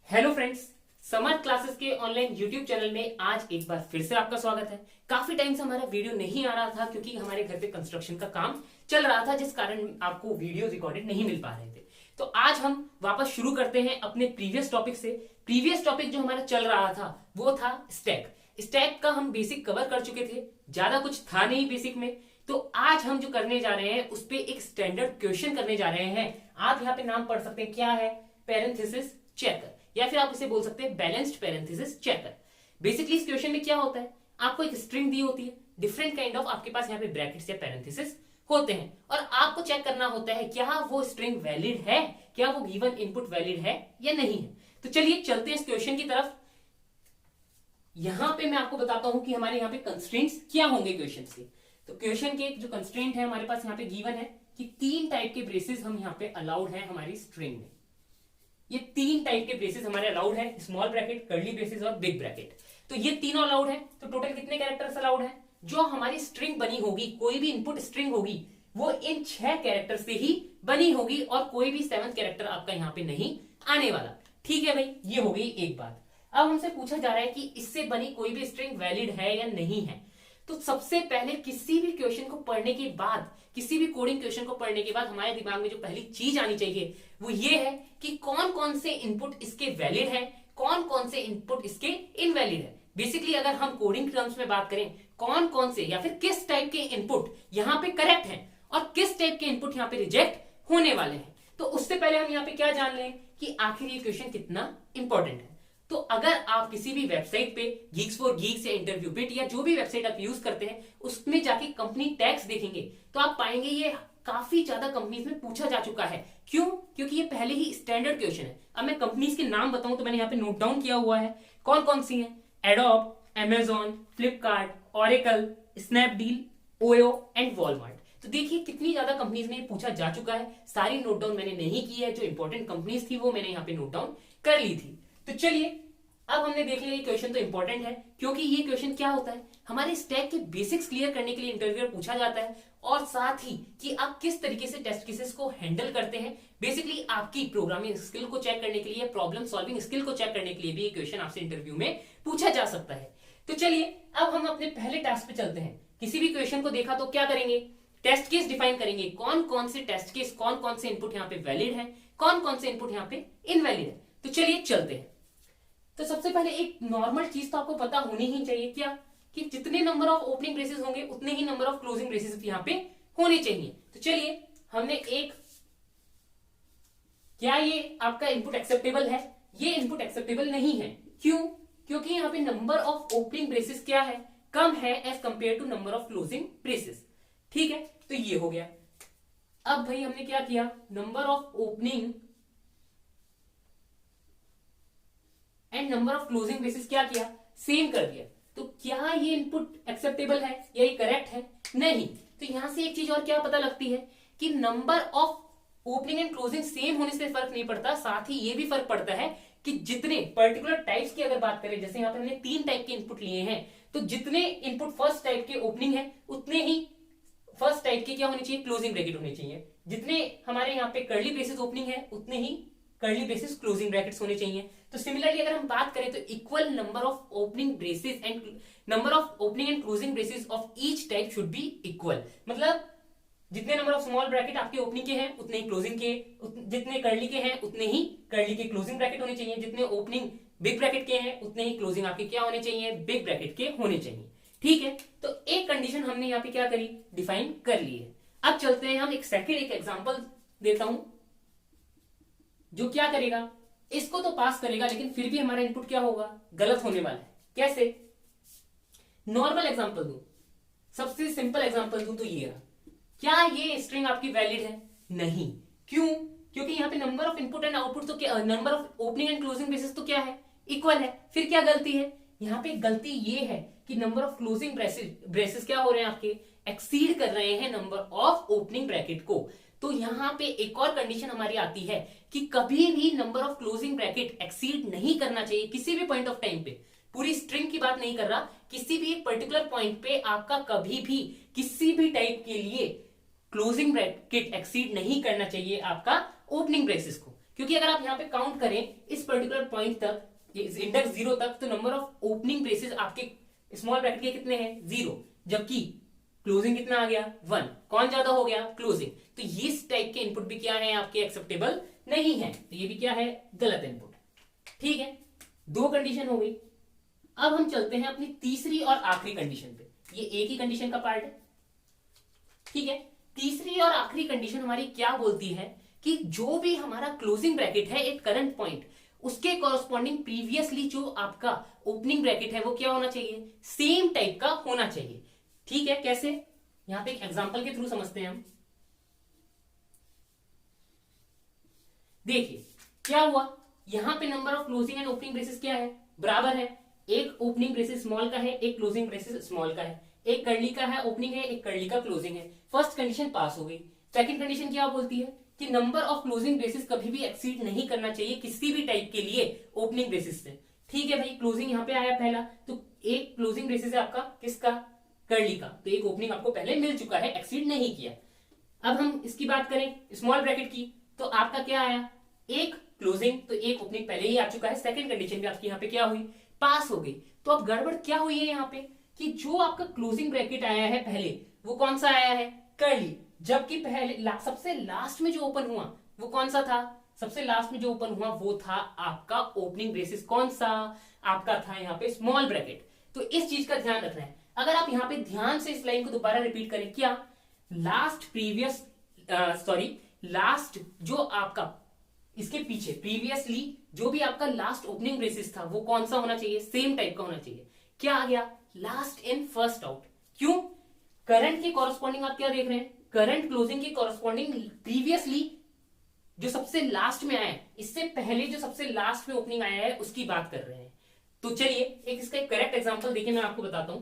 Hello friends, summer classes के online YouTube channel में आज एक बार फिर से आपका स्वागत है। काफी टाइम से हमारा वीडियो नहीं आ रहा था क्योंकि हमारे घर पे कंस्ट्रक्शन का काम चल रहा था, जिस कारण आपको वीडियो रिकॉर्डेड नहीं मिल पा रहे थे। तो आज हम वापस शुरू करते हैं अपने प्रीवियस टॉपिक से। प्रीवियस टॉपिक जो हमारा चल रहा था वो था स्टैक। स्टैक का हम बेसिक कवर कर चुके थे, ज्यादा कुछ था नहीं बेसिक में। तो आज हम जो करने जा रहे हैं उस पे एक स्टैंडर्ड क्वेश्चन करने जा रहे हैं। आप यहाँ पे नाम पढ़ सकते हैं, क्या है? पैरेंथेसिस चेकर, या फिर आप इसे बोल सकते हैं बैलेंस्ड पैरेंथेसिस चेकर। बेसिकली इस क्वेश्चन में क्या होता है, आपको एक स्ट्रिंग दी होती है, डिफरेंट काइंड ऑफ आपके पास यहाँ पे ब्रैकेट्स या पैरेंथेसिस होते हैं, और आपको चेक करना होता है क्या वो स्ट्रिंग वैलिड है, क्या वो गिवन इनपुट वैलिड है या नहीं है। तो चलिए चलते हैं इस क्वेश्चन की तरफ। यहां पे मैं आपको बताता हूं कि हमारे यहाँ पे कंस्ट्रेंट्स क्या होंगे क्वेश्चन से। तो क्वेश्चन के जो कंस्ट्रेंट है हमारे पास यहाँ पे गिवन है कि 3 टाइप के ब्रेसेस हम यहाँ पे अलाउड है हमारी स्ट्रिंग में। ये 3 टाइप के ब्रेसेस हमारे अलाउड है, स्मॉल ब्रैकेट, कर्ली ब्रेसेस और बिग ब्रैकेट। तो ये तीनों अलाउड है। तो टोटल कितने कैरेक्टर्स अलाउड है? जो हमारी स्ट्रिंग बनी होगी, कोई भी इनपुट स्ट्रिंग होगी, वो इन 6 कैरेक्टर से ही बनी होगी और कोई भी 7th कैरेक्टर आपका यहाँ पे नहीं आने वाला। ठीक है भाई, ये हो गई एक बात। अब हमसे पूछा जा रहा है कि इससे बनी कोई भी स्ट्रिंग वैलिड है या नहीं है। तो सबसे पहले किसी भी क्वेश्चन को पढ़ने के बाद, किसी भी कोडिंग क्वेश्चन को पढ़ने के बाद हमारे दिमाग में जो पहली चीज आनी चाहिए वो ये है कि कौन कौन से इनपुट इसके वैलिड है, कौन कौन से इनपुट इसके इनवैलिड है। बेसिकली अगर हम कोडिंग टर्म्स में बात करें, कौन कौन से या फिर किस टाइप के इनपुट यहाँ पे करेक्ट है और किस टाइप के इनपुट यहाँ पे रिजेक्ट होने वाले हैं। तो उससे पहले हम यहाँ पे क्या जान लें कि आखिर ये क्वेश्चन कितना इंपॉर्टेंट है। तो अगर आप किसी भी वेबसाइट पे गीक्स फॉर गीक्स या इंटरव्यू बिट या जो भी वेबसाइट आप यूज करते हैं उसमें जाके कंपनी टैक्स देखेंगे तो आप पाएंगे ये काफी ज्यादा कंपनीज में पूछा जा चुका है। क्यों? क्योंकि ये पहले ही स्टैंडर्ड क्वेश्चन है। अब मैं कंपनीज के नाम बताऊं तो मैंने यहाँ पे नोट डाउन किया हुआ है कौन कौन सी है। Adobe, Amazon, Flipkart, oracle, Snapdeal, OYO and Walmart. तो देखिए कितनी ज्यादा कंपनीज में पूछा जा चुका है। सारी नोट डाउन मैंने नहीं की है, जो इंपॉर्टेंट कंपनीज थी वो मैंने यहाँ पे नोट डाउन कर ली थी। तो चलिए अब हमने देख लिया ये क्वेश्चन तो इंपॉर्टेंट है, क्योंकि ये क्वेश्चन क्या होता है, हमारे स्टैक के बेसिक्स क्लियर करने के लिए इंटरव्यूअर पूछा जाता है, और साथ ही कि आप किस तरीके से टेस्ट केसेस को हैंडल करते हैं। बेसिकली आपकी प्रोग्रामिंग स्किल को चेक करने के लिए, प्रॉब्लम सॉल्विंग स्किल को चेक करने के लिए भी ये क्वेश्चन आपसे इंटरव्यू में पूछा जा सकता है। तो चलिए अब हम अपने पहले टास्क पे चलते हैं। किसी भी क्वेश्चन को देखा तो क्या करेंगे, टेस्ट केस डिफाइन करेंगे। कौन कौन से टेस्ट केस, कौन कौन से इनपुट यहाँ पे वैलिड है, कौन कौन से इनपुट यहाँ पे इनवैलिड है। तो चलिए चलते हैं। तो सबसे पहले एक नॉर्मल चीज तो आपको पता होनी ही चाहिए, क्या? कि जितने नंबर ऑफ ओपनिंग ब्रेसेस होंगे उतने ही नंबर ऑफ क्लोजिंग ब्रेसेस यहाँ पे होने चाहिए। तो चलिए हमने एक, क्या ये आपका इनपुट एक्सेप्टेबल है? ये इनपुट एक्सेप्टेबल नहीं है। क्यों? क्योंकि यहाँ पे नंबर ऑफ ओपनिंग ब्रेसेस क्या है, कम है as compare to number of closing braces. ठीक है, तो ये हो गया। अब भाई हमने क्या किया, number of opening and number of closing braces क्या किया, सेम कर दिया। तो क्या ये इनपुट एक्सेप्टेबल है या ये करेक्ट है? नहीं। तो यहां से एक चीज और क्या पता लगती है कि number of opening and closing same होने से फर्क नहीं पड़ता, साथ ही ये भी फर्क पड़ता है कि जितने पर्टिकुलर टाइप्स की अगर बात करें, जैसे यहां पे हमने 3 टाइप के इनपुट लिए हैं, तो जितने इनपुट फर्स्ट टाइप के ओपनिंग है उतने ही फर्स्ट टाइप के क्या होने चाहिए, क्लोजिंग ब्रैकेट होने चाहिए। जितने हमारे यहाँ पे कर्ली ब्रेसेस ओपनिंग है उतने ही कर्ली ब्रेसेस क्लोजिंग ब्रैकेट्स होने चाहिए। तो सिमिलरली अगर हम बात करें तो equal number of opening braces and number of opening and closing braces of each type should be equal. मतलब जितने नंबर ऑफ स्मॉल ब्रैकेट आपके ओपनिंग के हैं उतने ही क्लोजिंग के, जितने कर्ली के हैं उतने ही कर्ली के क्लोजिंग ब्रैकेट होने चाहिए, जितने ओपनिंग बिग ब्रैकेट के हैं उतने ही क्लोजिंग आपके क्या होने चाहिए, बिग ब्रैकेट के होने चाहिए। ठीक है, तो एक कंडीशन हमने यहाँ पे क्या करी, डिफाइन कर ली है। अब चलते हैं हम एक सेकंड, एक एग्जांपल देता हूं जो क्या करेगा, इसको तो पास करेगा लेकिन फिर भी हमारा इनपुट क्या होगा, गलत होने वाला है। कैसे? नॉर्मल एग्जांपल दूं, सबसे सिंपल एग्जांपल दूं तो ये रहा। क्या ये स्ट्रिंग आपकी वैलिड है? नहीं। क्यों? क्योंकि यहाँ पे number of input and output तो क्या, number of opening and closing braces तो क्या है, इक्वल है। फिर क्या गलती है यहाँ पे? गलती ये है कि नंबर ऑफ क्लोजिंग ब्रेसेस क्या हो रहे हैं आपके, एक्सीड कर रहे हैं नंबर ऑफ ओपनिंग ब्रैकेट को। तो यहाँ पे एक और कंडीशन हमारी आती है कि कभी भी number of closing bracket exceed नहीं करना चाहिए किसी भी पॉइंट ऑफ टाइम पे। पूरी स्ट्रिंग की बात नहीं कर रहा, किसी भी एक पर्टिकुलर पॉइंट पे आपका कभी भी किसी भी टाइप के लिए क्लोजिंग ब्रैकेट एक्सीड नहीं करना चाहिए आपका ओपनिंग ब्रेसेस को। क्योंकि अगर आप यहाँ पे काउंट करें, इस पर्टिकुलर पॉइंट तक, इंडेक्स 0 तक, तो नंबर ऑफ ओपनिंग ब्रेसेस आपके स्मॉल ब्रैकेट के कितने हैं? 0। जबकि क्लोजिंग कितना आ गया? 1। कौन ज्यादा हो गया? क्लोजिंग। तो इस टाइप के इनपुट भी क्या है आपके? एक्सेप्टेबल नहीं है। तो ये भी क्या है? गलत इनपुट। ठीक है, 2 कंडीशन हो गई। अब हम चलते हैं अपनी तीसरी और आखिरी कंडीशन पे। ये एक ही कंडीशन का पार्ट है, ठीक है। तीसरी और आखिरी कंडीशन हमारी क्या बोलती है कि जो भी हमारा क्लोजिंग ब्रैकेट है एट करंट पॉइंट, उसके कॉरस्पॉन्डिंग प्रीवियसली जो आपका ओपनिंग ब्रैकेट है वो क्या होना चाहिए? सेम टाइप का होना चाहिए। ठीक है, कैसे? यहां पे एक एग्जांपल के थ्रू समझते हैं हम। देखिए क्या हुआ, यहां पे number of closing and opening braces क्या है? बराबर है। एक ओपनिंग ब्रेसेस स्मॉल का है, एक क्लोजिंग ब्रेसेस स्मॉल का है। एक कर्ली का है ओपनिंग है, एक कर्ली का क्लोजिंग है। फर्स्ट कंडीशन पास हो गई। सेकंड कंडीशन क्या बोलती है कि नंबर ऑफ क्लोजिंग ब्रेसेस कभी भी एक्सीड नहीं करना चाहिए किसी भी टाइप के लिए ओपनिंग ब्रेसेस से। ठीक है भाई, क्लोजिंग यहां पे आया पहला, तो एक क्लोजिंग ब्रेसेस है आपका किसका? कर्ली का। तो एक ओपनिंग आपको पहले मिल चुका है, एक्सीड नहीं किया। अब हम इसकी बात करें स्मॉल ब्रैकेट की, तो आपका क्या आया? एक क्लोजिंग, तो एक ओपनिंग पहले ही आ चुका है। सेकंड कंडीशन भी आपकी यहाँ पे क्या हुई? पास हो गई। तो अब गड़बड़ क्या हुई है यहाँ पे कि जो आपका क्लोजिंग ब्रैकेट आया है पहले, वो कौन सा आया है? कर्ली। जबकि पहले सबसे लास्ट में जो ओपन हुआ वो कौन सा था? सबसे लास्ट में जो ओपन हुआ वो था आपका ओपनिंग ब्रेसेस। कौन सा? आपका था यहाँ पे स्मॉल ब्रैकेट। तो इस चीज का ध्यान रखना है। अगर आप यहाँ पे ध्यान से इस लाइन को दोबारा रिपीट करें, क्या लास्ट प्रीवियस लास्ट जो आपका इसके पीछे प्रीवियसली जो भी आपका लास्ट ओपनिंग ब्रेसेस था वो कौन सा होना चाहिए? सेम टाइप का होना चाहिए। क्या आ गया? Last in first out. क्यों? करंट के कॉरस्पॉन्डिंग आप क्या देख रहे हैं? करंट क्लोजिंग के कॉरस्पॉन्डिंग प्रीवियसली जो सबसे लास्ट में आया है, इससे पहले जो सबसे लास्ट में ओपनिंग आया है उसकी बात कर रहे हैं। तो चलिए एक इसका एक करेक्ट एग्जांपल देखिए, मैं आपको बताता हूं।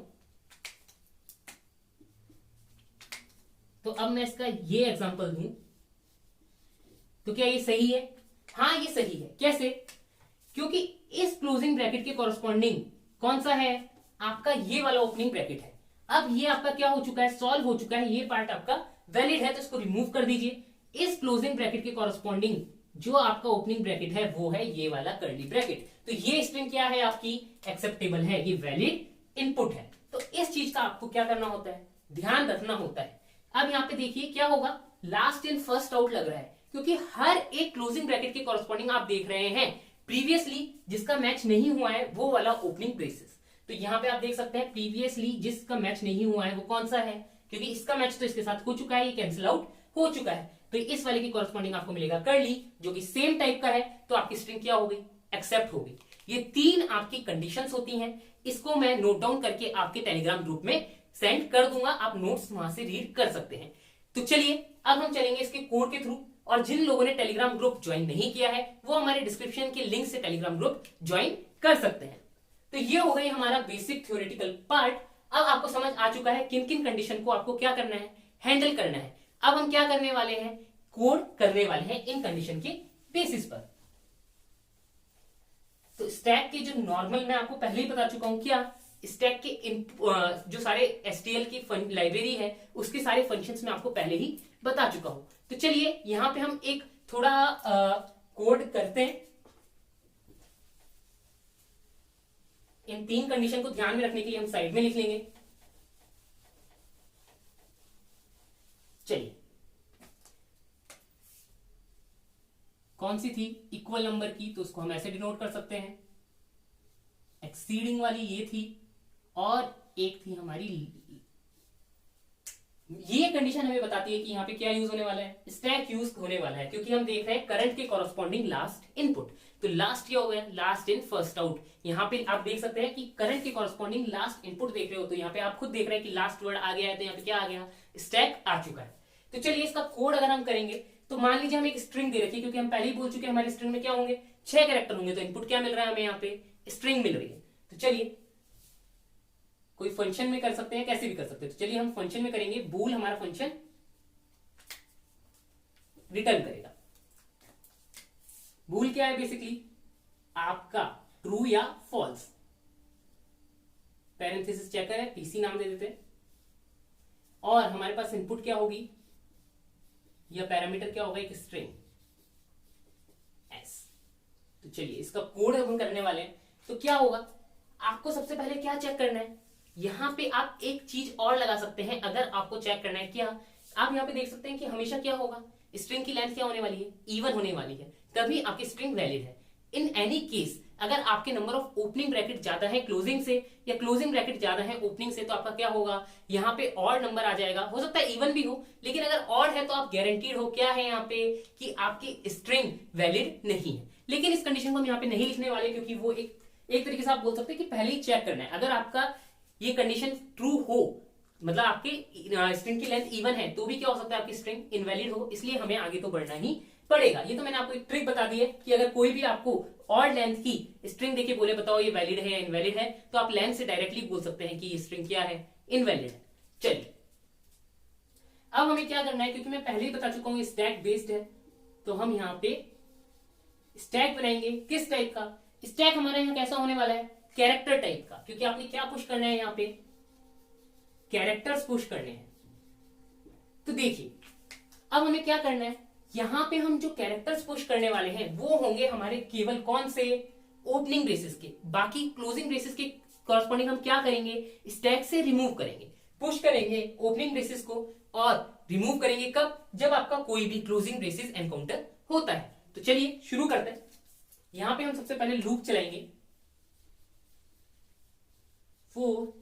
तो अब मैं इसका ये एग्जांपल दूं तो क्या ये सही है? हाँ ये सही है। कैसे? क्योंकि इस क्लोजिंग ब्रैकेट के कॉरस्पॉन्डिंग कौन सा है? आपका ये वाला ओपनिंग ब्रैकेट है। अब ये आपका क्या हो चुका है? सॉल्व हो चुका है। ये पार्ट आपका वैलिड है, तो इसको रिमूव कर दीजिए। इस क्लोजिंग ब्रैकेट के कॉरस्पॉन्डिंग जो आपका ओपनिंग ब्रैकेट है वो है ये वाला कर्ली ब्रैकेट। तो ये स्ट्रिंग क्या है आपकी? एक्सेप्टेबल है, ये वैलिड इनपुट है। तो इस चीज का आपको क्या करना होता है? ध्यान रखना होता है। अब यहाँ पे देखिए क्या होगा, लास्ट इन फर्स्ट आउट लग रहा है क्योंकि हर एक क्लोजिंग ब्रैकेट के कॉरस्पॉन्डिंग आप देख रहे हैं प्रीवियसली जिसका मैच नहीं हुआ है वो वाला ओपनिंग ब्रेसेस। तो यहाँ पे आप देख सकते हैं प्रीवियसली जिसका मैच नहीं हुआ है वो कौन सा है? क्योंकि इसका मैच तो इसके साथ हो चुका है, ये कैंसिल आउट हो चुका है। तो इस वाले की कॉरस्पॉन्डिंग आपको मिलेगा कर्ली, जो कि सेम टाइप का है। तो आपकी स्ट्रिंग क्या हो गई? एक्सेप्ट हो गई। ये 3 आपकी कंडीशंस होती हैं। इसको मैं नोट डाउन करके आपके टेलीग्राम ग्रुप में सेंड कर दूंगा, आप नोट्स वहां से रीड कर सकते हैं। तो चलिए अब हम चलेंगे इसके कोड के थ्रू। और जिन लोगों ने टेलीग्राम ग्रुप ज्वाइन नहीं किया है वो हमारे डिस्क्रिप्शन के लिंक से टेलीग्राम ग्रुप ज्वाइन कर सकते हैं। तो ये हो गई हमारा बेसिक थ्योरेटिकल पार्ट। अब आपको समझ आ चुका है किन किन कंडीशन को आपको क्या करना है? हैंडल करना है। अब हम क्या करने वाले हैं? कोड करने वाले हैं इन कंडीशन के बेसिस पर। तो स्टैक के जो नॉर्मल मैं आपको पहले ही बता चुका हूं, क्या स्टैक के जो सारे एसटीएल की लाइब्रेरी है उसके सारे फंक्शंस मैं आपको पहले ही बता चुका हूं। तो चलिए यहां पे हम एक थोड़ा कोड करते हैं। इन 3 कंडीशन को ध्यान में रखने के लिए हम साइड में लिख लेंगे। चलिए कौन सी थी? इक्वल नंबर की, तो उसको हम ऐसे डिनोट कर सकते हैं। एक्सीडिंग वाली ये थी, और एक थी हमारी ये कंडीशन हमें बताती है कि यहाँ पे क्या यूज होने वाला है? स्टैक यूज होने वाला है, क्योंकि हम देख रहे हैं करंट के कॉरस्पॉन्डिंग लास्ट इनपुट। तो लास्ट क्या हो गया? Last in first out. यहाँ पे आप देख सकते हैं कि करंट के कॉरस्पॉन्डिंग लास्ट इनपुट देख रहे हो, तो यहाँ पे आप खुद देख रहे हैं कि लास्ट वर्ड आ गया है, तो यहाँ पे क्या आ गया? स्टैक आ चुका है। तो चलिए इसका कोड अगर हम करेंगे तो मान लीजिए हम एक स्ट्रिंग दे रखी है, क्योंकि हम पहले ही बोल चुके हैं हमारी स्ट्रिंग में क्या होंगे? 6 कैरेक्टर होंगे। तो इनपुट क्या मिल रहा है हमें? यहाँ पे स्ट्रिंग मिल रही है। तो चलिए कोई फंक्शन में कर सकते हैं, कैसे भी कर सकते हैं। तो चलिए हम फंक्शन में करेंगे। बूल हमारा फंक्शन रिटर्न करेगा। बूल क्या है? बेसिकली आपका ट्रू या फॉल्स। पैरेंथेसिस चेकर है, पीसी नाम दे देते हैं। और हमारे पास इनपुट क्या होगी या पैरामीटर क्या होगा? एक स्ट्रिंग एस। तो चलिए इसका कोड हम करने वाले हैं। तो क्या होगा, आपको सबसे पहले क्या चेक करना है, यहाँ पे आप एक चीज और लगा सकते हैं। अगर आपको चेक करना है, क्या आप यहाँ पे देख सकते हैं कि हमेशा क्या होगा, स्ट्रिंग की लेंथ क्या होने वाली है, इवन होने वाली है, तभी आपकी स्ट्रिंग वैलिड है। इन एनी केस अगर आपके नंबर ऑफ ओपनिंग ब्रैकेट ज्यादा है क्लोजिंग से, या क्लोजिंग ब्रैकेट ज्यादा है ओपनिंग से, तो आपका क्या होगा, यहाँ पे ऑड नंबर आ जाएगा। हो सकता है इवन भी हो, लेकिन अगर ऑड है तो आप गारंटीड हो क्या है यहाँ पे, कि आपकी स्ट्रिंग वैलिड नहीं है। लेकिन इस कंडीशन को हम यहाँ पे नहीं लिखने वाले, क्योंकि वो एक तरीके से आप बोल सकते हैं कि पहले ही चेक करना है। अगर आपका ये कंडीशन ट्रू हो, मतलब आपकी स्ट्रिंग की लेंथ इवन है, तो भी क्या हो सकता है, आपकी स्ट्रिंग इनवैलिड हो। इसलिए हमें आगे तो बढ़ना ही पड़ेगा। ये तो मैंने आपको एक ट्रिक बता दी है कि अगर कोई भी आपको ऑड लेंथ की स्ट्रिंग देके बोले बताओ ये वैलिड है या इनवैलिड है, तो आप लेंथ से डायरेक्टली बोल सकते हैं कि ये स्ट्रिंग क्या है, इनवैलिड है। चलिए अब हमें क्या करना है, क्योंकि मैं पहले ही बता चुका हूं स्टैक बेस्ड है, तो हम यहाँ पे स्टैक बनाएंगे। किस टाइप का स्टैक हमारे यहाँ कैसा होने वाला है, कैरेक्टर टाइप का, क्योंकि आपने क्या पुश करना है, यहाँ पे कैरेक्टर्स पुश करने हैं। तो देखिए अब हमें क्या करना है, यहां पे हम जो कैरेक्टर्स पुश करने वाले हैं वो होंगे हमारे केवल कौन से, ओपनिंग ब्रेसेस के। बाकी क्लोजिंग ब्रेसेस के कॉरस्पॉन्डिंग हम क्या करेंगे, स्टैक से रिमूव करेंगे। पुश करेंगे ओपनिंग ब्रेसेस को और रिमूव करेंगे कब, जब आपका कोई भी क्लोजिंग ब्रेसेस एनकाउंटर होता है। तो चलिए शुरू करते हैं। यहां पे हम सबसे पहले लूप चलाएंगे, for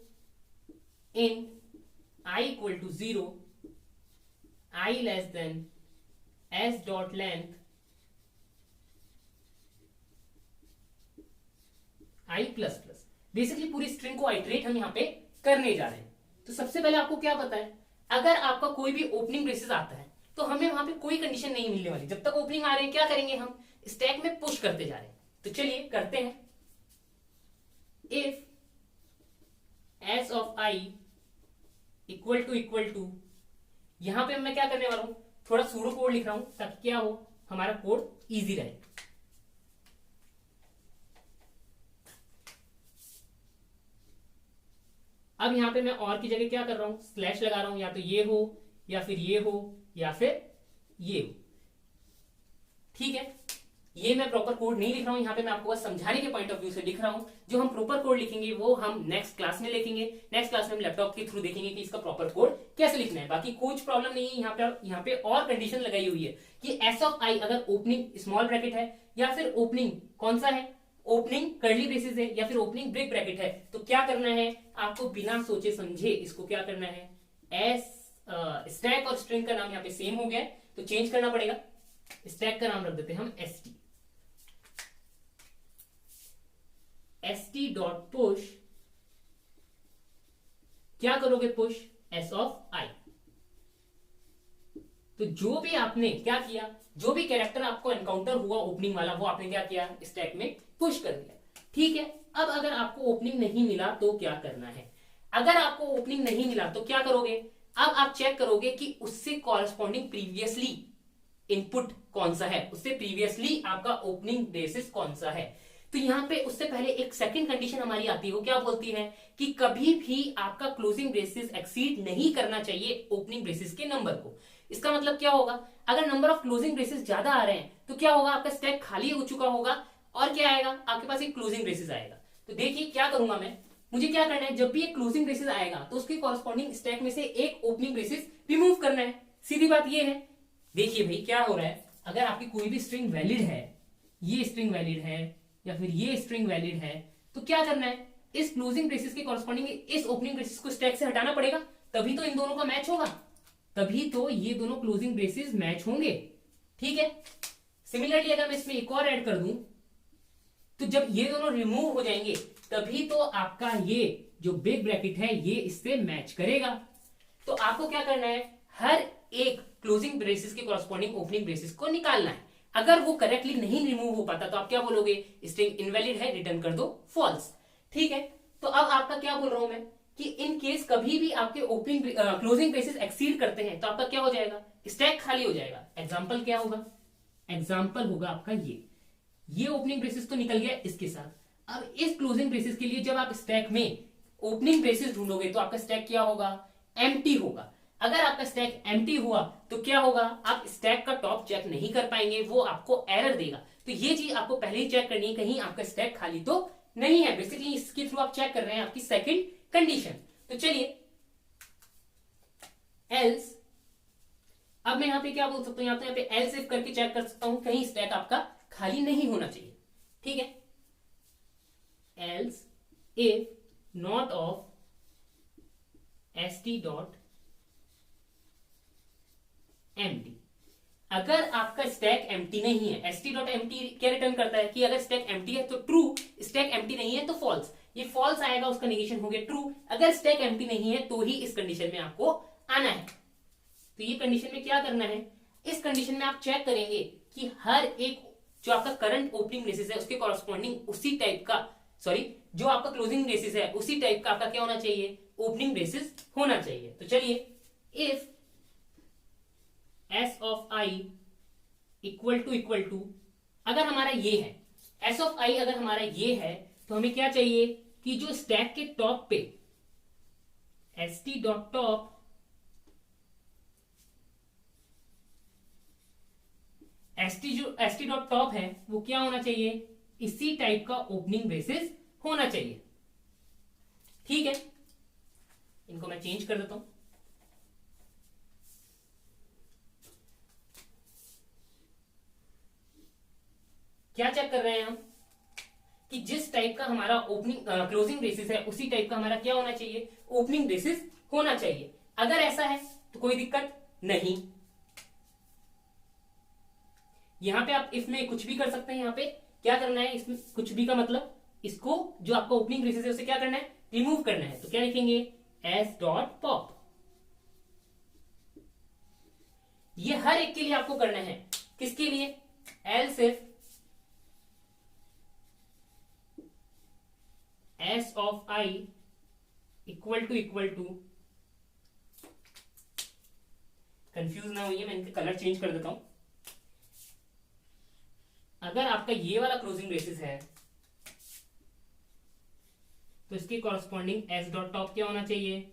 in I equal to 0, I less than s dot length I plus plus। Basically पूरी स्ट्रिंग को आइटरेट हम यहाँ पे करने जा रहे हैं। तो सबसे पहले आपको क्या पता है, अगर आपका कोई भी ओपनिंग ब्रेसेस आता है तो हमें वहां पे कोई कंडीशन नहीं मिलने वाली। जब तक ओपनिंग आ रहे हैं क्या करेंगे, हम स्टैक में पुश करते जा रहे हैं। तो चलिए करते हैं। If s of I equal to यहां पे मैं क्या करने वाला हूं, थोड़ा सूडो कोड लिख रहा हूं ताकि क्या हो, हमारा कोड इजी रहे। अब यहां पे मैं और की जगह क्या कर रहा हूं, स्लैश लगा रहा हूं, या तो ये हो या फिर ये हो या फिर ये हो। ठीक है, ये मैं प्रॉपर कोड नहीं लिख रहा हूं, यहाँ पे मैं आपको बस समझाने के पॉइंट ऑफ व्यू से लिख रहा हूं। जो हम प्रॉपर कोड लिखेंगे वो हम नेक्स्ट क्लास में लिखेंगे। नेक्स्ट क्लास में हम लैपटॉप के थ्रू देखेंगे कि इसका प्रॉपर कोड कैसे लिखना है। बाकी कुछ प्रॉब्लम नहीं है। यहाँ पे और कंडीशन लगाई हुई है कि एस ऑफ आई अगर ओपनिंग स्मॉल ब्रैकेट है, या फिर ओपनिंग कौन सा है, ओपनिंग कर्ली ब्रेसेस है, या फिर ओपनिंग ब्रेक ब्रैकेट है, तो क्या करना है आपको, बिना सोचे समझे इसको क्या करना है, एस स्टैक और स्ट्रिंग का नाम यहाँ पे सेम हो गया है तो चेंज करना पड़ेगा। स्टैक का नाम रख देते हैं हम st डॉट पुश। क्या करोगे, पुश s ऑफ i। तो जो भी आपने क्या किया, जो भी कैरेक्टर आपको एनकाउंटर हुआ ओपनिंग वाला, वो आपने क्या किया, स्टैक में पुश कर दिया। ठीक है, अब अगर आपको ओपनिंग नहीं मिला तो क्या करना है, अगर आपको ओपनिंग नहीं मिला तो क्या करोगे, अब आप चेक करोगे कि उससे कॉरस्पॉन्डिंग प्रीवियसली इनपुट कौन सा है, उससे प्रीवियसली आपका ओपनिंग ब्रेसेस कौन सा है। तो यहां पे उससे पहले एक सेकंड कंडीशन हमारी आती है, वो क्या बोलती है कि कभी भी आपका क्लोजिंग ब्रेसेस एक्सीड नहीं करना चाहिए ओपनिंग ब्रेसेस के नंबर को। इसका मतलब क्या होगा, अगर नंबर ऑफ क्लोजिंग ब्रेसेस ज्यादा आ रहे हैं तो क्या होगा, आपका स्टैक खाली हो चुका होगा और क्या आएगा, आपके पास एक क्लोजिंग ब्रेसेस आएगा। तो देखिए क्या करूंगा मैं, मुझे क्या करना है, जब भी एक क्लोजिंग ब्रेसेस आएगा तो उसके कॉरस्पॉन्डिंग स्टैक में से एक ओपनिंग ब्रेसेस रिमूव करना है। सीधी बात ये है। देखिए भाई क्या हो रहा है, अगर आपकी कोई भी स्ट्रिंग वैलिड है, ये स्ट्रिंग वैलिड है या फिर ये स्ट्रिंग वैलिड है, तो क्या करना है, इस क्लोजिंग ब्रेसेस के कॉरस्पॉन्डिंग इस ओपनिंग ब्रेसेस को स्टैक से हटाना पड़ेगा, तभी तो इन दोनों का मैच होगा, तभी तो ये दोनों क्लोजिंग ब्रेसेस मैच होंगे। ठीक है, सिमिलरली अगर मैं इसमें एक और ऐड कर दूं, तो जब ये दोनों रिमूव हो जाएंगे तभी तो आपका ये जो बिग ब्रैकेट है ये इससे मैच करेगा। तो आपको क्या करना है, हर एक क्लोजिंग ब्रेसेस के कॉरस्पॉन्डिंग ओपनिंग ब्रेसेस को निकालना है। अगर वो करेक्टली नहीं रिमूव हो पाता तो आप क्या बोलोगे, स्ट्रिंग इनवैलिड है, रिटर्न कर दो फॉल्स। ठीक है, तो अब आपका क्या बोल रहा हूं मैं कि इन केस कभी भी आपके ओपनिंग क्लोजिंग ब्रेसेस एक्सीड करते हैं तो आपका क्या हो जाएगा, स्टैक खाली हो जाएगा। एग्जांपल क्या होगा, एग्जांपल होगा आपका ये ओपनिंग ब्रेसेस तो निकल गया इसके साथ। अब इस क्लोजिंग ब्रेसेस के लिए जब आप स्टैक में ओपनिंग ब्रेसेस ढूंढोगे तो आपका स्टैक क्या होगा, एम्प्टी होगा। अगर आपका स्टैक एम्प्टी हुआ तो क्या होगा, आप स्टैक का टॉप चेक नहीं कर पाएंगे, वो आपको एरर देगा। तो ये चीज आपको पहले ही चेक करनी है, कहीं आपका स्टैक खाली तो नहीं है। बेसिकली इसके थ्रू आप चेक कर रहे हैं आपकी सेकंड कंडीशन। तो चलिए एल्स, अब मैं यहाँ पे क्या बोल सकता हूँ, यहाँ पे एल्स इफ करके चेक कर सकता हूं कहीं स्टैक आपका खाली नहीं होना चाहिए। ठीक है, else if not of st dot empty, अगर आपका स्टैक एम्प्टी नहीं है, st डॉट एम्प्टी क्या रिटर्न करता है कि अगर स्टैक एम्प्टी है तो ट्रू, स्टैक एम्प्टी नहीं है तो फॉल्स। ये फॉल्स आएगा, उसका नेगेशन हो गया ट्रू। अगर स्टैक एम्प्टी नहीं है तो ही इस कंडीशन में आपको आना है। तो ये कंडीशन में क्या करना है, इस कंडीशन में आप चेक करेंगे कि हर एक जो आपका करंट ओपनिंग बेसिस है उसके कॉरस्पॉन्डिंग उसी टाइप का, सॉरी जो आपका क्लोजिंग बेसिस है उसी टाइप का आपका क्या होना चाहिए, ओपनिंग बेसिस होना चाहिए। तो चलिए if S of I equal to अगर हमारा ये है, एस ऑफ आई अगर हमारा ये है तो हमें क्या चाहिए कि जो स्टैक के टॉप पे S T dot top S T dot top है वो क्या होना चाहिए, इसी टाइप का ओपनिंग बेसिस होना चाहिए। ठीक है, इनको मैं चेंज कर देता हूं। क्या चेक कर रहे हैं हम कि जिस टाइप का हमारा ओपनिंग क्लोजिंग बेसिस है उसी टाइप का हमारा क्या होना चाहिए, ओपनिंग बेसिस होना चाहिए। अगर ऐसा है तो कोई दिक्कत नहीं, यहां पे आप इसमें कुछ भी कर सकते हैं। यहां पे क्या करना है, इसमें कुछ भी का मतलब इसको जो आपका ओपनिंग बेसिस है उसे क्या करना है, रिमूव करना है। तो क्या लिखेंगे, एस डॉट पॉप। ये हर एक के लिए आपको करना है, किसके लिए, else if S of I equal to confuse ना होइए, मैं इनके कलर चेंज कर देता हूं। अगर आपका ये वाला क्लोजिंग बेसिस है तो इसके कॉरस्पॉन्डिंग एस डॉट टॉप क्या होना चाहिए,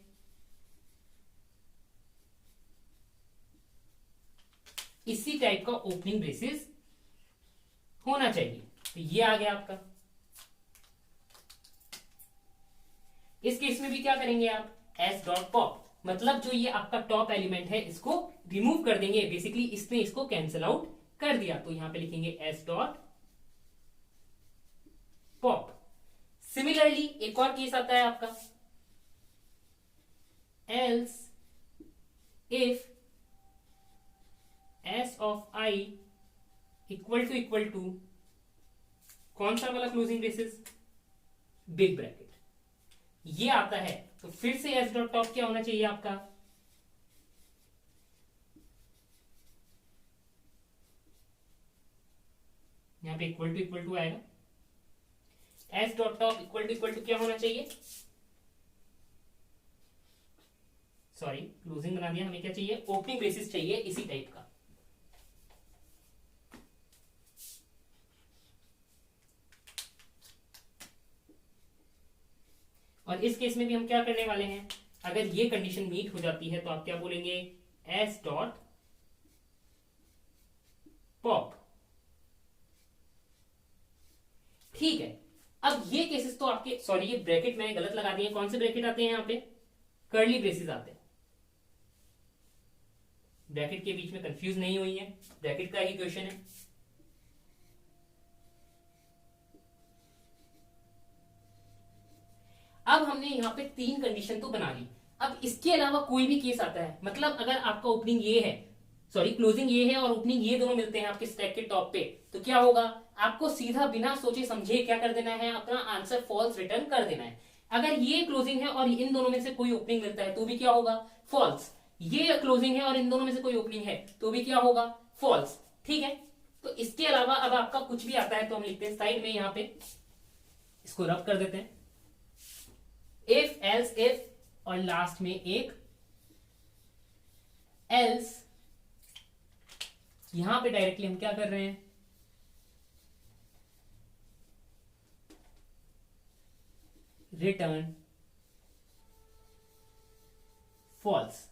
इसी टाइप का ओपनिंग बेसिस होना चाहिए। तो ये आ गया आपका। इस केस में भी क्या करेंगे आप, एस डॉट पॉप, मतलब जो ये आपका टॉप एलिमेंट है इसको रिमूव कर देंगे। बेसिकली इसने इसको कैंसिल आउट कर दिया, तो यहां पे लिखेंगे एस डॉट पॉप। सिमिलरली एक और केस आता है आपका, else if S of I equal to कौन सा वाला क्लोजिंग बेसिस, बिग ब्रैकेट, ये आता है। तो फिर से एस डॉट टॉप क्या होना चाहिए आपका, यहां पे इक्वल टू आएगा, S dot top equal to क्या होना चाहिए, सॉरी क्लोजिंग बना दिया, हमें क्या चाहिए, ओपनिंग बेसिस चाहिए इसी टाइप का। और इस केस में भी हम क्या करने वाले हैं, अगर ये कंडीशन मीट हो जाती है तो आप क्या बोलेंगे, एस डॉट पॉप। ठीक है, अब ये केसेस तो आपके, सॉरी ये ब्रैकेट मैंने गलत लगा दिए, कौन से ब्रैकेट आते हैं यहां पे, कर्ली ब्रेसेस आते हैं। ब्रैकेट के बीच में कंफ्यूज नहीं हुई है, ब्रैकेट का ही क्वेश्चन है। अब हमने यहां पे 3 कंडीशन तो बना ली। अब इसके अलावा कोई भी केस आता है, मतलब अगर आपका ओपनिंग ये है, सॉरी क्लोजिंग ये है और ओपनिंग ये दोनों मिलते हैं आपके स्टैक के टॉप पे, तो क्या होगा, आपको सीधा बिना सोचे समझे क्या कर देना है, अपना आंसर फॉल्स रिटर्न कर देना है। अगर ये क्लोजिंग है और इन दोनों में से कोई ओपनिंग मिलता है तो भी क्या होगा, फॉल्स। ये क्लोजिंग है और इन दोनों में से कोई ओपनिंग है तो भी क्या होगा, फॉल्स। ठीक है, तो इसके अलावा अब आपका कुछ भी आता है तो हम लिखते हैं साइड में, यहां पे इसको रब कर देते हैं, इफ एल्स इफ और लास्ट में एक एल्स। यहां पे डायरेक्टली हम क्या कर रहे हैं, रिटर्न फॉल्स।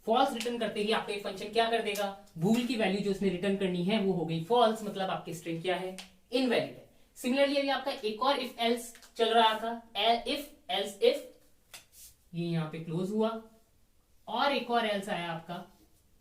फॉल्स रिटर्न करते ही आपका फंक्शन क्या कर देगा, बूल की वैल्यू जो उसने रिटर्न करनी है वो हो गई फॉल्स, मतलब आपकी स्ट्रिंग क्या है, इनवैलिड है। सिमिलरली अभी आपका एक और इफ एल्स चल रहा था, इफ एल्स इफ, ये यहां पे क्लोज हुआ, और एक और एल्स आया आपका।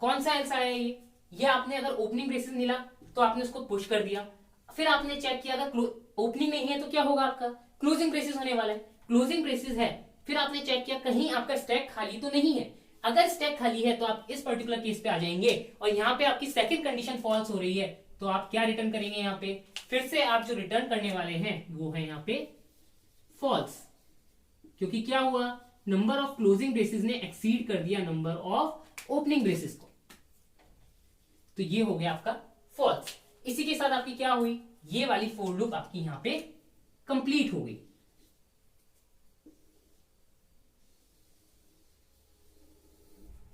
कौन सा एल्स आया ये आपने अगर ओपनिंग ब्रेसेस मिला तो आपने उसको पुश कर दिया, फिर आपने चेक किया अगर ओपनिंग नहीं है तो क्या होगा, आपका क्लोजिंग ब्रेसेस होने वाला है। क्लोजिंग ब्रेसेस है, फिर आपने चेक किया कहीं आपका स्टैक खाली तो नहीं है, अगर स्टैक खाली है तो आप इस पर्टिकुलर केस पे आ जाएंगे और यहाँ पे आपकी सेकंड कंडीशन फॉल्स हो रही है, तो आप क्या रिटर्न करेंगे, यहाँ पे फिर से आप जो रिटर्न करने वाले हैं वो है यहाँ पे फॉल्स, क्योंकि क्या हुआ, नंबर ऑफ क्लोजिंग ब्रेसेस ने एक्सीड कर दिया नंबर ऑफ ओपनिंग ब्रेसेस को, तो ये हो गया आपका फॉल्स। इसी के साथ आपकी क्या हुई, ये वाली फोर लूप आपकी यहां पे कंप्लीट हो गई।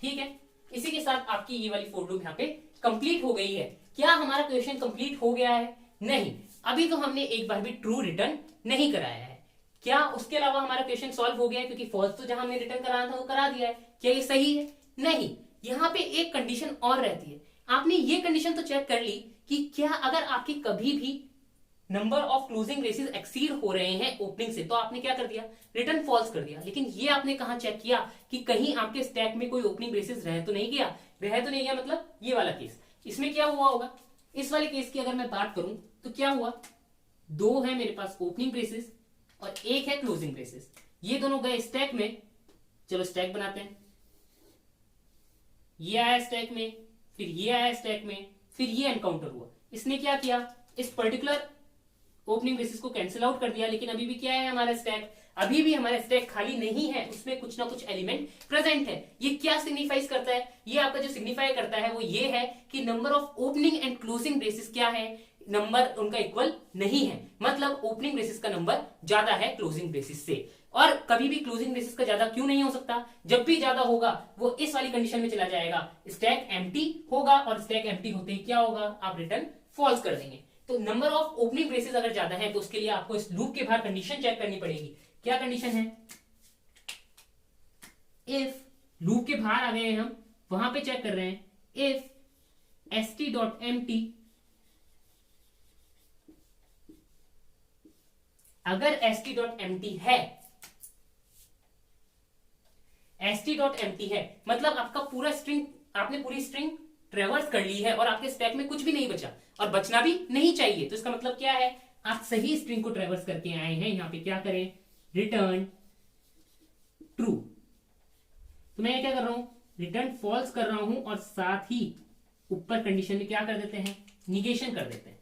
ठीक है, इसी के साथ आपकी ये वाली फोर लूप यहां पे कंप्लीट हो गई है। क्या हमारा क्वेश्चन कंप्लीट हो गया है, नहीं, अभी तो हमने एक बार भी ट्रू रिटर्न नहीं कराया है। क्या उसके अलावा हमारा क्वेश्चन सॉल्व हो गया है, क्योंकि फॉल्स तो जहां हमने रिटर्न कराना था वो करा दिया है, क्या ये सही है, नहीं, यहां पे एक कंडीशन और रहती है। आपने ये कंडीशन तो चेक कर ली कि क्या अगर आपकी कभी भी number of closing braces exceed हो रहे हैं ओपनिंग से, तो आपने क्या कर दिया, रिटर्न फॉल्स कर दिया। लेकिन ये आपने कहां चेक किया कि कहीं आपके स्टैक में कोई ओपनिंग ब्रेसेस रह तो नहीं गया, मतलब ये वाला केस। इसमें क्या हुआ होगा, इस वाले केस की अगर मैं बात करूं तो क्या हुआ, दो है मेरे पास ओपनिंग ब्रेसेस और एक है क्लोजिंग ब्रेसेस, ये दोनों गए स्टैक में। चलो स्टैक बनाते हैं, ये आया स्टैक में, फिर ये आया स्टैक में, फिर ये एनकाउंटर हुआ। इसने क्या किया, इस पर्टिकुलर ओपनिंग ब्रेसेस को कैंसिल आउट कर दिया, लेकिन अभी भी क्या है हमारा स्टैक, अभी भी हमारा स्टैक खाली नहीं है, उसमें कुछ ना कुछ एलिमेंट प्रेजेंट है। ये क्या सिग्निफाइज करता है, ये आपका जो सिग्निफाई करता है वो ये है कि number of opening and closing braces क्या है, नंबर उनका इक्वल नहीं है, मतलब ओपनिंग ब्रेसेस का नंबर ज्यादा है क्लोजिंग ब्रेसेस से। और कभी भी क्लोजिंग ब्रेसेस का ज्यादा क्यों नहीं हो सकता, जब भी ज्यादा होगा वो इस वाली कंडीशन में चला जाएगा, स्टैक एम्प्टी होगा, और स्टैक एम्प्टी होते ही क्या होगा, आप रिटर्न फॉल्स कर देंगे। तो नंबर ऑफ ओपनिंग ब्रेसेस अगर ज्यादा है तो उसके लिए आपको इस लूप के बाहर कंडीशन चेक करनी पड़ेगी। क्या कंडीशन है, इफ लूप के बाहर आ गए हैं हम, वहां पे चेक कर रहे हैं, इफ st.empty, अगर st.empty है, st.empty है मतलब आपका पूरा स्ट्रिंग, आपने पूरी स्ट्रिंग ट्रेवर्स कर ली है और आपके स्टैक में कुछ भी नहीं बचा और बचना भी नहीं चाहिए, तो इसका मतलब क्या है, आप सही स्ट्रिंग को ट्रेवर्स करके आए हैं। यहां पे क्या करें, रिटर्न ट्रू, तो मैं क्या कर रहा हूं, रिटर्न फॉल्स कर रहा हूं और साथ ही ऊपर कंडीशन में क्या कर देते हैं, निगेशन कर देते हैं।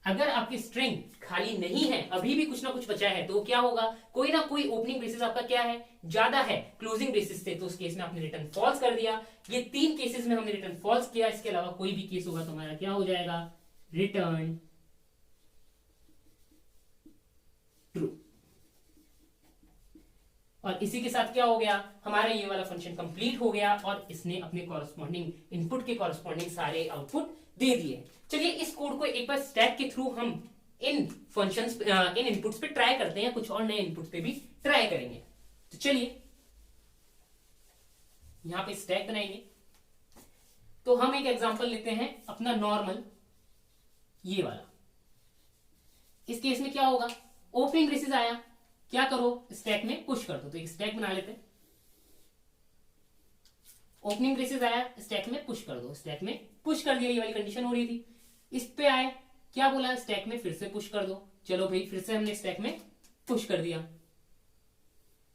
अगर आपकी स्ट्रिंग खाली नहीं है, अभी भी कुछ ना कुछ बचा है, तो क्या होगा, कोई ना कोई ओपनिंग ब्रेसेस आपका क्या है, ज्यादा है क्लोजिंग ब्रेसेस से, तो उस केस में आपने रिटर्न फॉल्स कर दिया। ये तीन केसेस में हमने रिटर्न फॉल्स किया, इसके अलावा कोई भी केस होगा तो हमारा क्या हो जाएगा, रिटर्न ट्रू। और इसी के साथ क्या हो गया, हमारा ये वाला फंक्शन कंप्लीट हो गया और इसने अपने कॉरस्पॉन्डिंग इनपुट के कॉरस्पॉन्डिंग सारे आउटपुट दे दिए। चलिए इस कोड को एक बार स्टैक के थ्रू हम इन फंक्शंस, इन इनपुट्स पे ट्राई करते हैं, कुछ और नए इनपुट्स पे भी ट्राई करेंगे। तो चलिए यहां पे स्टैक बनाएंगे, तो हम एक एग्जांपल लेते हैं अपना नॉर्मल, ये वाला। इस केस में क्या होगा, ओपनिंग ब्रेसेस आया, क्या करो, स्टैक में पुश कर दो, तो एक स्टैक बना लेते हैं। ओपनिंग ब्रेसेस आया, स्टैक में पुश कर दो, स्टैक में पुश कर दिया, ये वाली कंडीशन हो रही थी। इस पे आए, क्या बोला, स्टैक में फिर से पुश कर दो, चलो भाई फिर से हमने स्टैक में पुश कर दिया।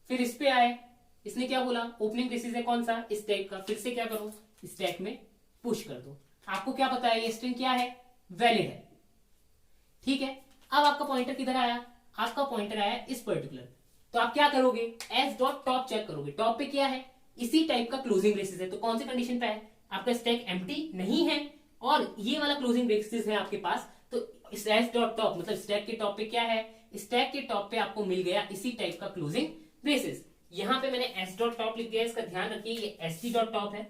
फिर इस पे आए, इसने क्या बोला, ओपनिंग ब्रेसेस है कौन सा, इस टाइप का, फिर से क्या करो, स्टैक में पुश कर दो। आपको क्या पता है ये स्ट्रिंग क्या है, वैलिड है, ठीक है। अब आपका पॉइंटर किधर आया, आपका पॉइंटर आया इस पर्टिकुलर, तो आप क्या करोगे, एस डॉट टॉप चेक करोगे, टॉप पे क्या है, इसी टाइप का क्लोजिंग ब्रेसेस है, तो कौन सी कंडीशन पे है, आपका स्टैक एम्प्टी नहीं है और ये वाला क्लोजिंग ब्रेसेस है आपके पास, तो एस डॉट टॉप मतलब स्टैक के टॉप पे क्या है, स्टैक के टॉप पे आपको मिल गया इसी टाइप का क्लोजिंग ब्रेसेस। यहां पे मैंने एस डॉट टॉप लिख दिया, इसका ध्यान रखिए ये एस टी डॉट टॉप है,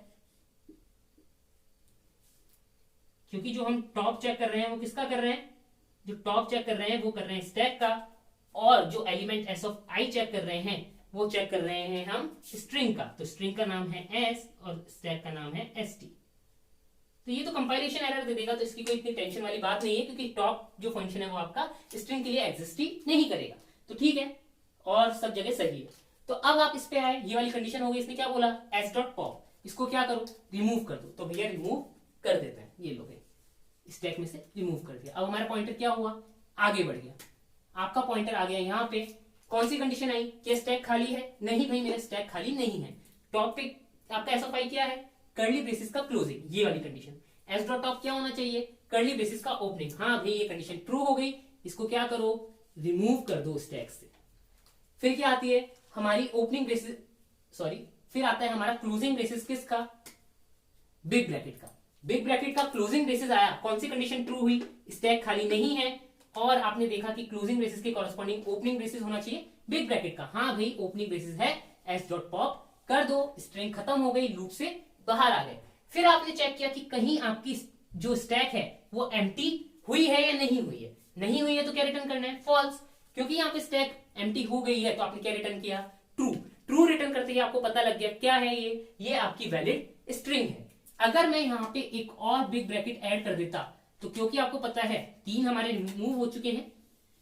क्योंकि जो हम टॉप चेक कर रहे हैं वो किसका कर रहे हैं, जो टॉप चेक कर रहे हैं वो कर रहे हैं स्टैक का, और जो element S of I check कर रहे हैं वो चेक कर रहे हैं हम स्ट्रिंग का। तो स्ट्रिंग का नाम है एस और स्टैक का नाम है एसटी। तो ये तो कंपाइलेशन एरर दे देगा, तो इसकी कोई इतनी टेंशन वाली बात नहीं है, क्योंकि टॉप जो फंक्शन है वो आपका स्ट्रिंग के लिए एग्जिस्ट ही नहीं करेगा। तो ठीक है, और सब जगह सही है। तो अब आप इस पे आए, ये वाली कंडीशन हो गई। इसने क्या बोला, एस डॉट पॉप, इसको क्या करो, रिमूव कर दो। तो भैया रिमूव कर देते हैं, ये लोग स्टैक में से रिमूव कर दिया। अब हमारा पॉइंटर क्या हुआ, आगे बढ़ गया। आपका पॉइंटर आ गया यहाँ पे। कौन सी कंडीशन आई कि स्टैक खाली है? नहीं भाई, मेरा स्टैक खाली नहीं है। टॉप पे आपका एसओफाई क्या है, कर्ली ब्रेसेस का क्लोजिंग, ये वाली कंडीशन। एस डॉट टॉप क्या होना चाहिए, कर्ली ब्रेसेस का ओपनिंग। हाँ भाई, ये कंडीशन ट्रू हो गई। इसको क्या करो, रिमूव कर दो स्टैक से। फिर क्या आती है हमारी ओपनिंग ब्रेसेस, सॉरी, फिर आता है हमारा क्लोजिंग ब्रेसेस किसका, बिग ब्रैकेट का। बिग ब्रैकेट का क्लोजिंग ब्रेसेस आया, कौन सी कंडीशन ट्रू हुई, स्टैक खाली नहीं है, और आपने देखा कि क्लोजिंग ब्रेसेस के कॉरेस्पॉन्डिंग ओपनिंग ब्रेसेस होना चाहिए बिग ब्रैकेट का। हाँ भाई, ओपनिंग ब्रेसेस है, एस डॉट पॉप कर दो, स्ट्रिंग खत्म हो गई, लूप से बाहर आ गए। फिर आपने चेक किया कि कहीं आपकी जो स्टैक है वो एम्प्टी हुई है या नहीं हुई है। नहीं हुई है तो क्या रिटर्न करना है, फॉल्स, क्योंकि यहाँ पे स्टैक एम्प्टी हो गई है। तो आपने क्या रिटर्न किया, ट्रू। ट्रू रिटर्न करते ही आपको पता लग गया क्या है ये आपकी वैलिड स्ट्रिंग है। अगर मैं यहाँ पे एक और बिग ब्रैकेट ऐड कर देता, तो क्योंकि आपको पता है 3 हमारे रिमूव हो चुके हैं,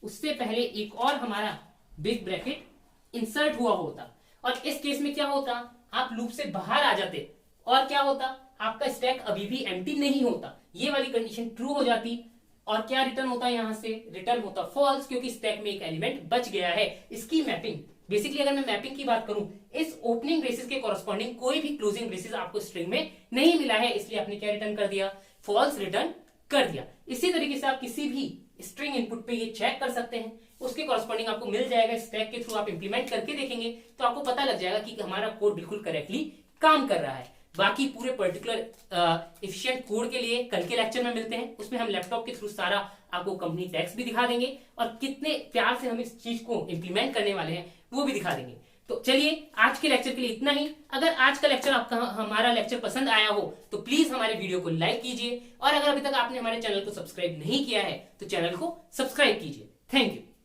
उससे पहले एक और हमारा बिग ब्रैकेट इंसर्ट हुआ होता, और इस केस में क्या होता, आप लूप से बाहर आ जाते, और क्या होता, आपका स्टैक अभी भी एम्प्टी नहीं होता। ये वाली कंडीशन ट्रू हो जाती, और क्या रिटर्न होता है, यहां से रिटर्न होता फॉल्स, क्योंकि स्टैक में एक एलिमेंट बच गया है। इसकी मैपिंग, बेसिकली अगर मैं मैपिंग की बात करूं, इस ओपनिंग ब्रेसेस के कॉरेस्पॉन्डिंग कोई भी क्लोजिंग ब्रेसेस आपको स्ट्रिंग में नहीं मिला है, इसलिए आपने क्या रिटर्न कर दिया, फॉल्स रिटर्न कर दिया। इसी तरीके से आप किसी भी स्ट्रिंग इनपुट पे ये चेक कर सकते हैं, उसके कॉरेस्पॉन्डिंग आपको मिल जाएगा। स्टैक के थ्रू आप इंप्लीमेंट करके देखेंगे तो आपको पता लग जाएगा कि हमारा कोड बिल्कुल करेक्टली काम कर रहा है। बाकी पूरे पर्टिकुलर एफिशिएंट कोड के लिए कल के लेक्चर में मिलते हैं, उसमें हम लैपटॉप के थ्रू सारा आपको कंपनी टैक्स भी दिखा देंगे, और कितने प्यार से हम इस चीज को इंप्लीमेंट करने वाले हैं वो भी दिखा देंगे। तो चलिए, आज के लेक्चर के लिए इतना ही। अगर आज का लेक्चर आपका हमारा लेक्चर पसंद आया हो तो प्लीज हमारे वीडियो को लाइक कीजिए, और अगर अभी तक आपने हमारे चैनल को सब्सक्राइब नहीं किया है तो चैनल को सब्सक्राइब कीजिए। Thank you.